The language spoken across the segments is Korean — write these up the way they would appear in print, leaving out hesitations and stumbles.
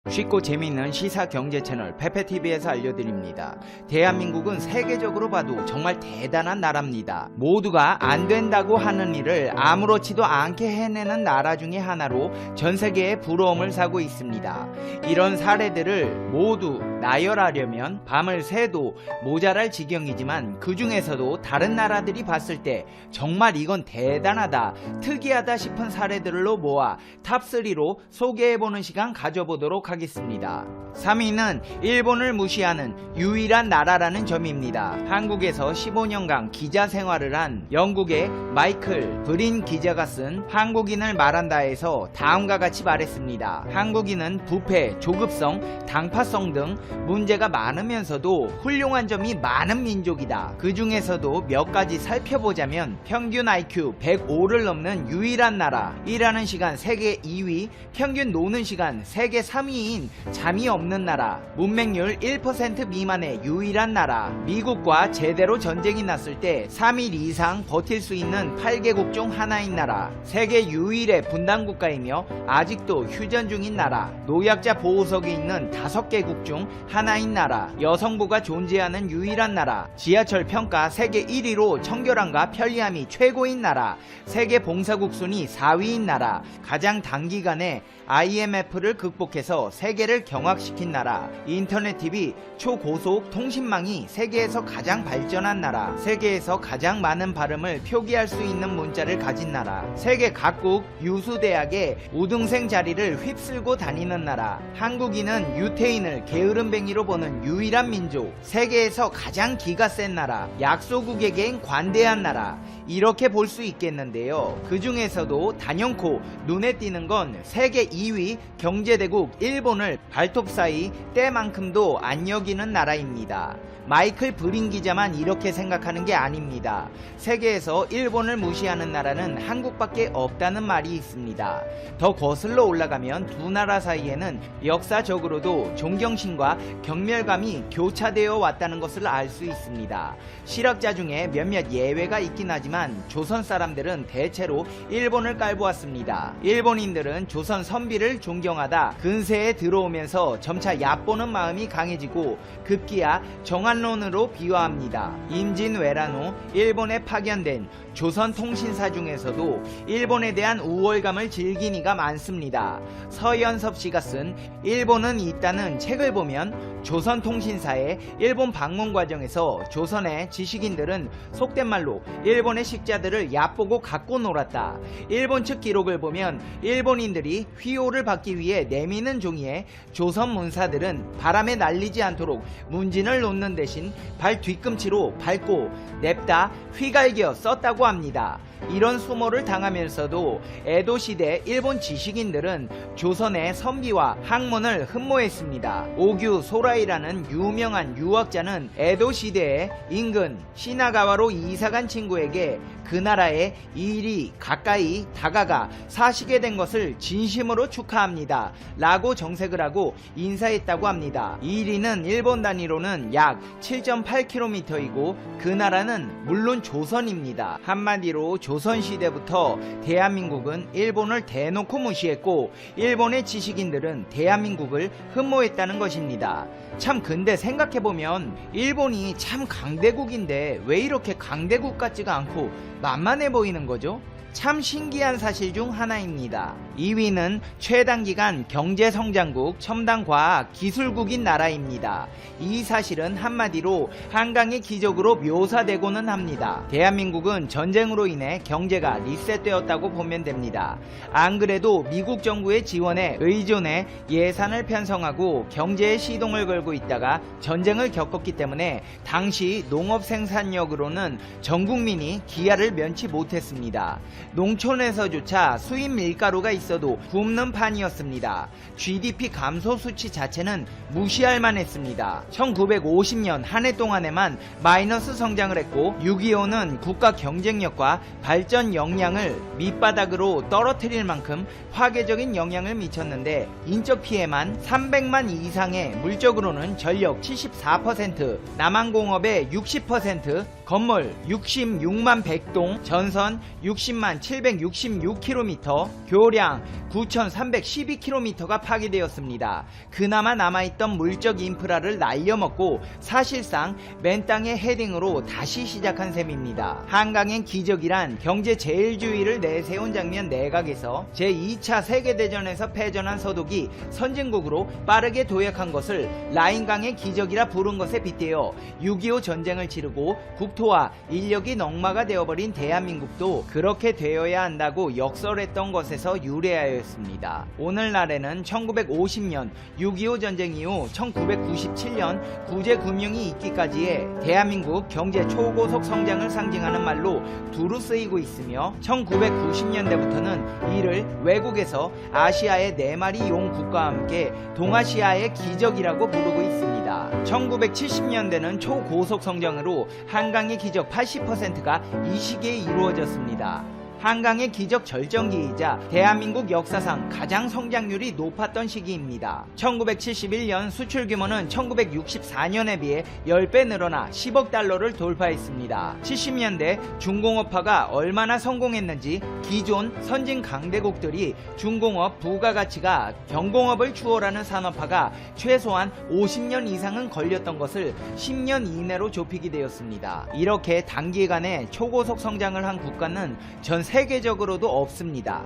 쉽고 재미있는 시사 경제 채널 페페TV에서 알려드립니다. 대한민국은 세계적으로 봐도 정말 대단한 나라입니다. 모두가 안 된다고 하는 일을 아무렇지도 않게 해내는 나라 중에 하나로 전 세계에 부러움을 사고 있습니다. 이런 사례들을 모두 나열하려면 밤을 새도 모자랄 지경이지만 그 중에서도 다른 나라들이 봤을 때 정말 이건 대단하다, 특이하다 싶은 사례들로 모아 탑3로 소개해보는 시간 가져보도록 하겠습니다. 3위는 일본을 무시하는 유일한 나라라는 점입니다. 한국에서 15년간 기자 생활을 한 영국의 마이클 브린 기자가 쓴 한국인을 말한다에서 다음과 같이 말했습니다. 한국인은 부패, 조급성, 당파성 등 문제가 많으면서도 훌륭한 점이 많은 민족이다. 그 중에서도 몇 가지 살펴보자면 평균 IQ 105를 넘는 유일한 나라, 일하는 시간 세계 2위, 평균 노는 시간 세계 3위인 잠이 없는 나라, 문맹률 1% 미만의 유일한 나라, 미국과 제대로 전쟁이 났을 때 3일 이상 버틸 수 있는 8개국 중 하나인 나라, 세계 유일의 분단국가이며 아직도 휴전 중인 나라, 노약자 보호석이 있는 5개국 중 하나인 나라, 여성부가 존재하는 유일한 나라, 지하철 평가 세계 1위로 청결함과 편리함이 최고인 나라, 세계 봉사국 순위 4위인 나라, 가장 단기간에 IMF를 극복해서 세계를 경악시킨 나라, 인터넷 TV 초고속 통신망이 세계에서 가장 발전한 나라, 세계에서 가장 많은 발음을 표기할 수 있는 문자를 가진 나라, 세계 각국 유수대학의 우등생 자리를 휩쓸고 다니는 나라, 한국인은 유태인을 게으름뱅이로 보는 유일한 민족, 세계에서 가장 기가 센 나라, 약소국에겐 관대한 나라, 이렇게 볼 수 있겠는데요. 그 중에서도 단연코 눈에 띄는 건 세계 2위 경제대국 일본을 발톱 사이 때만큼도 안 여기는 나라입니다. 마이클 브린 기자만 이렇게 생각하는 게 아닙니다. 세계에서 일본을 무시하는 나라는 한국밖에 없다는 말이 있습니다. 더 거슬러 올라가면 두 나라 사이에는 역사적으로도 존경심과 경멸감이 교차되어 왔다는 것을 알 수 있습니다. 실학자 중에 몇몇 예외가 있긴 하지만 조선 사람들은 대체로 일본을 깔보았습니다. 일본인들은 조선 선비를 존경하다 근세에 들어오면서 점차 얕보는 마음이 강해지고 급기야 정한론으로 비화합니다. 임진왜란 후 일본에 파견된 조선 통신사 중에서도 일본에 대한 우월감을 즐긴 이가 많습니다. 서연섭 씨가 쓴 일본은 있다는 책을 보면 조선 통신사의 일본 방문 과정에서 조선의 지식인들은 속된 말로 일본의 식자들을 얕보고 갖고 놀았다. 일본 측 기록을 보면 일본인들이 휘호를 받기 위해 내미는 종이에 조선 문사들은 바람에 날리지 않도록 문진을 놓는 대신 발 뒤꿈치로 밟고 냅다 휘갈겨 썼다고 합니다. 이런 수모를 당하면서도 에도 시대 일본 지식인들은 조선의 선비와 학문을 흠모했습니다. 오규 소라이라는 유명한 유학자는 에도 시대에 인근 시나가와로 이사간 친구에게 그 나라에 일이 가까이 다가가 사시게 된 것을 진심으로 축하합니다 라고 정색을 하고 인사했다고 합니다. 이리는 일본 단위로는 약 7.8km이고 그 나라는 물론 조선입니다. 한마디로 조선시대부터 대한민국은 일본을 대놓고 무시했고 일본의 지식인들은 대한민국을 흠모했다는 것입니다. 참 근데 생각해보면 일본이 참 강대국인데 왜 이렇게 강대국 같지가 않고 만만해 보이는 거죠? 참 신기한 사실 중 하나입니다. 2위는 최단기간 경제성장국, 첨단과학, 기술국인 나라입니다. 이 사실은 한마디로 한강의 기적으로 묘사되고는 합니다. 대한민국은 전쟁으로 인해 경제가 리셋되었다고 보면 됩니다. 안 그래도 미국 정부의 지원에 의존해 예산을 편성하고 경제에 시동을 걸고 있다가 전쟁을 겪었기 때문에 당시 농업 생산력으로는 전 국민이 기아를 면치 못했습니다. 농촌에서조차 수입 밀가루가 있어도 굶는 판이었습니다. GDP 감소 수치 자체는 무시할 만했습니다. 1950년 한 해 동안에만 마이너스 성장을 했고 6.25는 국가 경쟁력과 발전 역량을 밑바닥으로 떨어뜨릴 만큼 파괴적인 영향을 미쳤는데 인적 피해만 300만 이상의, 물적으로는 전력 74%, 남한공업의 60%, 건물 66만 100동, 전선 60만 766km, 교량 길이당 9,312km가 파괴되었습니다. 그나마 남아있던 물적 인프라를 날려먹고 사실상 맨 땅의 헤딩으로 다시 시작한 셈입니다. 한강의 기적이란 경제 제일주의를 내세운 장면 내각에서 제2차 세계대전에서 패전한 서독이 선진국으로 빠르게 도약한 것을 라인강의 기적이라 부른 것에 빗대어 6.25 전쟁을 치르고 국토와 인력이 넉마가 되어버린 대한민국도 그렇게 되어야 한다고 역설했던 것에서 유래하였습니다. 오늘날에는 1950년 6.25 전쟁 이후 1997년 구제금융이 있기까지의 대한민국 경제 초고속 성장을 상징하는 말로 두루 쓰이고 있으며 1990년대부터는 이를 외국에서 아시아의 4마리 용 국가와 함께 동아시아의 기적이라고 부르고 있습니다. 1970년대는 초고속 성장으로 한강의 기적 80%가 이 시기에 이루어졌습니다. 한강의 기적 절정기이자 대한민국 역사상 가장 성장률이 높았던 시기입니다. 1971년 수출 규모는 1964년에 비해 10배 늘어나 10억 달러를 돌파했습니다. 70년대 중공업화가 얼마나 성공했는지 기존 선진 강대국들이 중공업 부가가치가 경공업을 추월하는 산업화가 최소한 50년 이상은 걸렸던 것을 10년 이내로 좁히게 되었습니다. 이렇게 단기간에 초고속 성장을 한 국가는 전 세계적으로도 없습니다.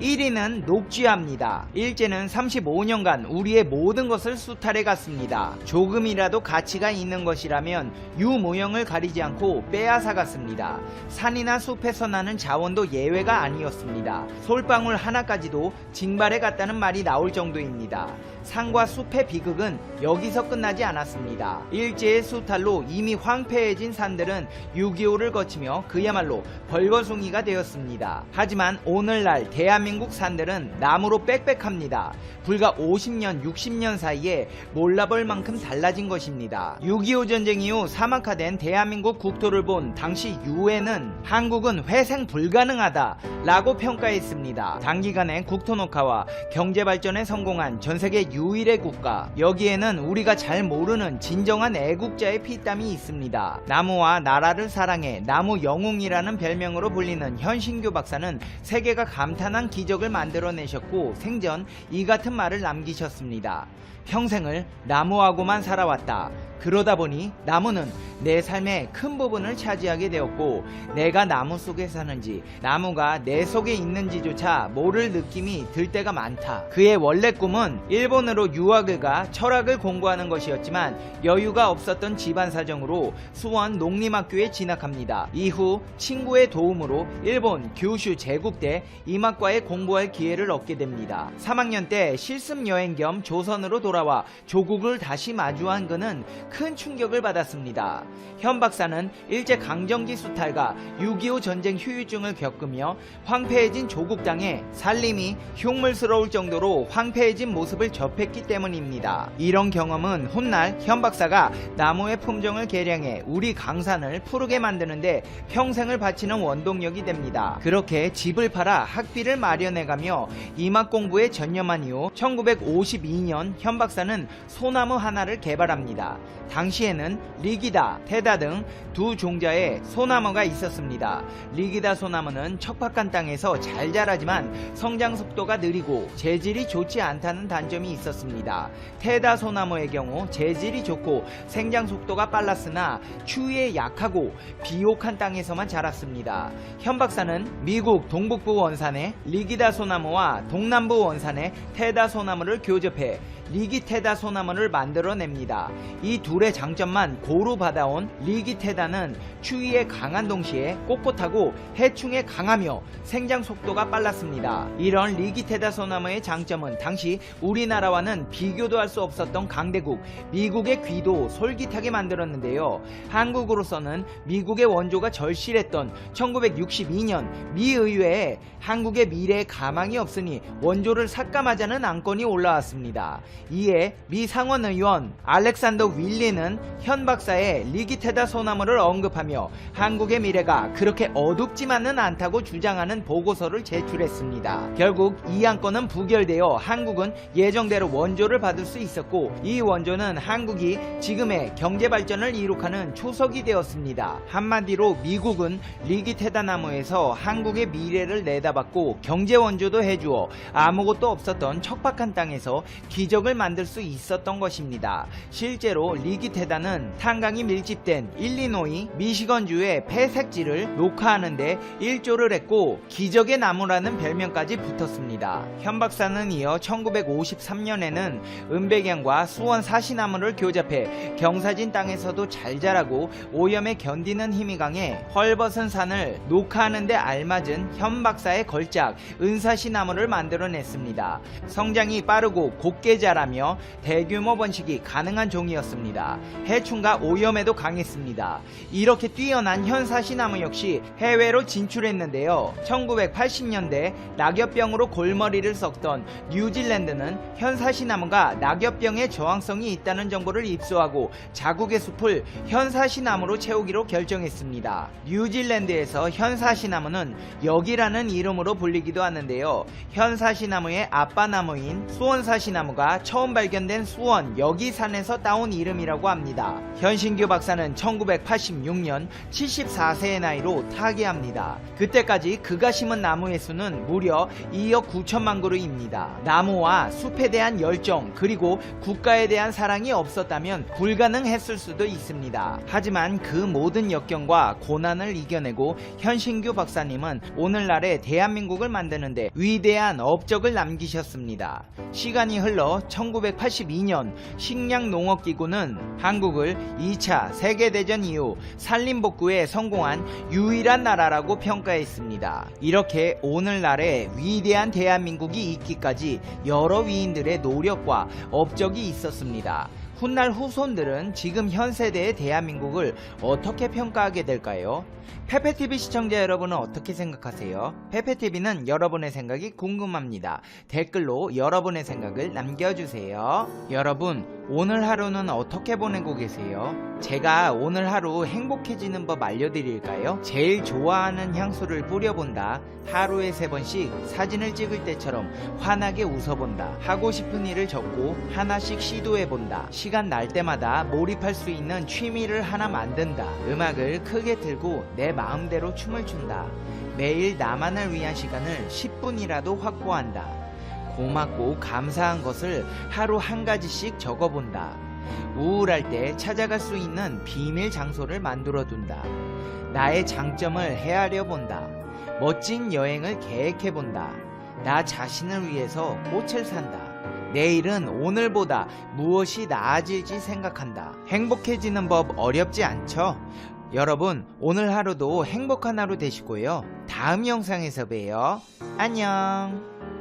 1위는 녹쥐합니다. 일제는 35년간 우리의 모든 것을 수탈해 갔습니다. 조금이라도 가치가 있는 것이라면 유무형을 가리지 않고 빼앗아 갔습니다. 산이나 숲에서 나는 자원도 예외가 아니었습니다. 솔방울 하나까지도 징발해 갔다는 말이 나올 정도입니다. 산과 숲의 비극은 여기서 끝나지 않았습니다. 일제의 수탈로 이미 황폐해진 산들은 6.25를 거치며 그야말로 벌거숭이가 되었습니다. 하지만 오늘날 대한민국 산들은 나무로 빽빽합니다. 불과 50년, 60년 사이에 몰라볼 만큼 달라진 것입니다. 6.25 전쟁 이후 사막화된 대한민국 국토를 본 당시 유엔은 한국은 회생 불가능하다 라고 평가했습니다. 단기간에 국토 녹화와 경제발전에 성공한 전세계 유일의 국가, 여기에는 우리가 잘 모르는 진정한 애국자의 피땀이 있습니다. 나무와 나라를 사랑해 나무 영웅이라는 별명으로 불리는 현신규 박사는 세계가 감탄한 기적을 만들어내셨고 생전 이 같은 말을 남기셨습니다. 평생을 나무하고만 살아왔다. 그러다 보니 나무는 내 삶의 큰 부분을 차지하게 되었고 내가 나무 속에 사는지 나무가 내 속에 있는지조차 모를 느낌이 들 때가 많다. 그의 원래 꿈은 일본으로 유학을 가 철학을 공부하는 것이었지만 여유가 없었던 집안 사정으로 수원 농림학교에 진학합니다. 이후 친구의 도움으로 일본 규슈 제국대 임학과에 공부할 기회를 얻게 됩니다. 3학년 때 실습 여행 겸 조선으로 돌아와 조국을 다시 마주한 그는 큰 충격을 받았습니다. 현 박사는 일제강점기 수탈과 6.25 전쟁 후유증을 겪으며 황폐해진 조국 땅에 살림이 흉물스러울 정도로 황폐해진 모습을 접했기 때문입니다. 이런 경험은 훗날 현 박사가 나무의 품종을 개량해 우리 강산을 푸르게 만드는데 평생을 바치는 원동력이 됩니다. 그렇게 집을 팔아 학비를 마련해가며 임학 공부에 전념한 이후 1952년 현 박사는 소나무 하나를 개발합니다. 당시에는 리기다, 테다 등 두 종자의 소나무가 있었습니다. 리기다 소나무는 척박한 땅에서 잘 자라지만 성장 속도가 느리고 재질이 좋지 않다는 단점이 있었습니다. 테다 소나무의 경우 재질이 좋고 생장 속도가 빨랐으나 추위에 약하고 비옥한 땅에서만 자랐습니다. 현 박사는 미국 동북부 원산의 리기다 소나무와 동남부 원산의 테다 소나무를 교접해 리기테다 소나무를 만들어냅니다. 이 둘의 장점만 고루 받아온 리기테다는 추위에 강한 동시에 꼿꼿하고 해충에 강하며 생장 속도가 빨랐습니다. 이런 리기테다 소나무의 장점은 당시 우리나라와는 비교도 할 수 없었던 강대국 미국의 귀도 솔깃하게 만들었는데요. 한국으로서는 미국의 원조가 절실했던 1962년 미 의회에 한국의 미래에 가망이 없으니 원조를 삭감하자는 안건이 올라왔습니다. 이에 미 상원 의원 알렉산더 윌리는 현 박사의 리기테다 소나무를 언급하며 한국의 미래가 그렇게 어둡지만은 않다고 주장하는 보고서를 제출했습니다. 결국 이 안건은 부결되어 한국은 예정대로 원조를 받을 수 있었고, 이 원조는 한국이 지금의 경제 발전을 이룩하는 초석이 되었습니다. 한마디로 미국은 리기테다 나무에서 한국의 미래를 내다봤고 경제 원조도 해주어 아무것도 없었던 척박한 땅에서 기적을 만들 수 있었던 것입니다. 실제로 리기테다는 탄광이 밀집된 일리노이, 미시건주의 폐색지를 녹화하는데 일조를 했고 기적의 나무라는 별명까지 붙었습니다. 현 박사는 이어 1953년에는 은백양과 수원 사시나무를 교잡해 경사진 땅에서도 잘 자라고 오염에 견디는 힘이 강해 헐벗은 산을 녹화하는 데 알맞은 현 박사의 걸작 은사시나무를 만들어냈습니다. 성장이 빠르고 곱게 자라며 대규모 번식이 가능한 종이었습니다. 해충과 오염에도 강했습니다. 이렇게 뛰어난 현 사시나무 역시 해외로 진출했는데요. 1980년대 낙엽병으로 골머리를 썩던 뉴질랜드는 현 사시나무가 낙엽병에 저항성이 있다는 정보를 입수하고 자국의 숲을 현 사시나무로 채우기로 결정했습니다. 뉴질랜드에서 현 사시나무는 역이라는 이름으로 불리기도 하는데요. 현 사시나무의 아빠나무인 수원 사시나무가 처음 발견된 수원 여기산에서 따온 이름이라고 합니다. 현신규 박사는 1986년 74세의 나이로 타계합니다. 그때까지 그가 심은 나무의 수는 무려 2억 9천만 그루입니다. 나무와 숲에 대한 열정 그리고 국가에 대한 사랑이 없었다면 불가능했을 수도 있습니다. 하지만 그 모든 역경과 고난을 이겨내고 현신규 박사님은 오늘날의 대한민국을 만드는데 위대한 업적을 남기셨습니다. 시간이 흘러 1982년 식량농업기구는 한국을 2차 세계대전 이후 산림복구에 성공한 유일한 나라라고 평가했습니다. 이렇게 오늘날의 위대한 대한민국이 있기까지 여러 위인들의 노력과 업적이 있었습니다. 훗날 후손들은 지금 현 세대의 대한민국을 어떻게 평가하게 될까요? 페페TV 시청자 여러분은 어떻게 생각하세요? 페페TV는 여러분의 생각이 궁금합니다. 댓글로 여러분의 생각을 남겨주세요. 여러분, 오늘 하루는 어떻게 보내고 계세요? 제가 오늘 하루 행복해지는 법 알려드릴까요? 제일 좋아하는 향수를 뿌려본다. 하루에 3번씩 사진을 찍을 때처럼 환하게 웃어본다. 하고 싶은 일을 적고 하나씩 시도해본다. 시간 날 때마다 몰입할 수 있는 취미를 하나 만든다. 음악을 크게 틀고 내 마음대로 춤을 춘다. 매일 나만을 위한 시간을 10분이라도 확보한다. 고맙고 감사한 것을 하루 한 가지씩 적어본다. 우울할 때 찾아갈 수 있는 비밀 장소를 만들어둔다. 나의 장점을 헤아려 본다. 멋진 여행을 계획해 본다. 나 자신을 위해서 꽃을 산다. 내일은 오늘보다 무엇이 나아질지 생각한다. 행복해지는 법 어렵지 않죠? 여러분, 오늘 하루도 행복한 하루 되시고요. 다음 영상에서 봬요. 안녕.